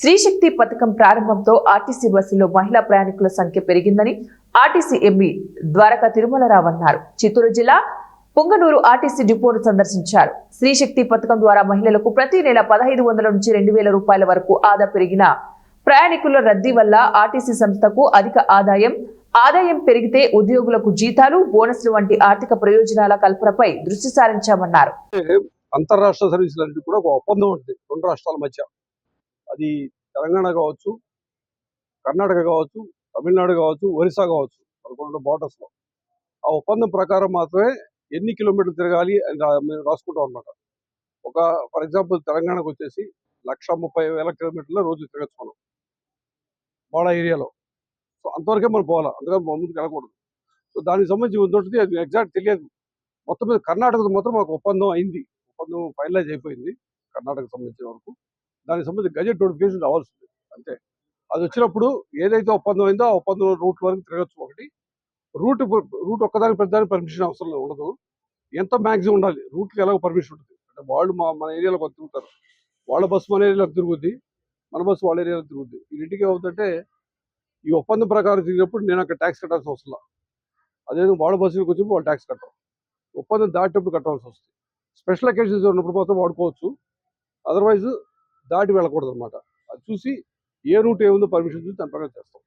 శ్రీశక్తి పథకం ప్రారంభంతో ఆర్టీసీ బస్సుల్లో మహిళా ప్రయాణికుల సంఖ్య పెరిగిందని ఆర్టీసీ ఎంపీ ద్వారకా తిరుమలరావు అన్నారు. చిత్తూరు జిల్లా పుంగనూరు ఆర్టీసీ డిపోను సందర్శించారు. శ్రీశక్తి పథకం ద్వారా మహిళలకు ప్రతి నెల 1500 నుంచి 2000 రూపాయల వరకు ఆదా పెరిగిన ప్రయాణికుల రద్దీ వల్ల ఆర్టీసీ సంస్థకు అధిక ఆదాయం పెరిగితే ఉద్యోగులకు జీతాలు, బోనస్లు వంటి ఆర్థిక ప్రయోజనాల కల్పనపై దృష్టి సారించామన్నారు. అంతర్రాష్ట్ర సర్వీసులన్నిటి కూడా ఒక ఒప్పందం ఉంటుంది రెండు రాష్ట్రాల మధ్య. అది తెలంగాణ కావచ్చు, కర్ణాటక కావచ్చు, తమిళనాడు కావచ్చు, ఒరిస్సా కావచ్చు, 11 బార్డర్స్లో ఆ ఒప్పందం ప్రకారం మాత్రమే ఎన్ని కిలోమీటర్లు తిరగాలి అని మేము రాసుకుంటాం అనమాట. ఒక ఫర్ ఎగ్జాంపుల్ తెలంగాణకు వచ్చేసి 1,30,000 కిలోమీటర్ల రోజు తిరగచ్చు మనం బాడా ఏరియాలో. సో అంతవరకే మనం పోవాలా, అందుకని ముందుకు వెళ్ళకూడదు. సో దానికి సంబంధించి ఉంటుంది, అది ఎగ్జాక్ట్ తెలియదు. మొత్తం మీద కర్ణాటకతో మాత్రం మాకు ఒప్పందం అయింది, ఒప్పందం ఫైనలైజ్ అయిపోయింది కర్ణాటకకు సంబంధించిన వరకు. దానికి సంబంధించి గజెట్ నోటిఫికేషన్ రావాల్సింది అంతే. అది వచ్చినప్పుడు ఏదైతే ఒప్పందం అయిందో ఆ ఒప్పందం రూట్ వరకు తిరగచ్చు. ఒకటి రూట్ ఒక్కదానికి పెద్దదానికి పర్మిషన్ అవసరం ఉండదు. ఎంత మ్యాక్సిమం ఉండాలి రూట్కి ఎలాగో పర్మిషన్ ఉంటుంది. అంటే వాళ్ళు మన ఏరియాలో కొంత తిరుగుతారు, వాళ్ళ బస్సు మన ఏరియాలో తిరుగుద్ది, మన బస్సు వాళ్ళ ఏరియాలో తిరుగుద్ది. ఇంటికి ఏమవుతుందంటే ఈ ఒప్పందం ప్రకారం తిరిగినప్పుడు నేను అక్కడ ట్యాక్స్ కట్టాల్సిన అవసరం, అదేదో వాళ్ళ బస్సులకు వచ్చి వాళ్ళు ట్యాక్స్ కట్టరు, ఒప్పందం దాటినప్పుడు కట్టాల్సి వస్తుంది. స్పెషల్ అకేషన్స్ ఉన్నప్పుడు మాత్రం వాడుకోవచ్చు, అదర్వైజ్ దాటి వెళ్ళకూడదు అనమాట. అది చూసి ఏ రూట్ ఏముందో పర్మిషన్ చూసి దాని ప్రకారం చేస్తాం.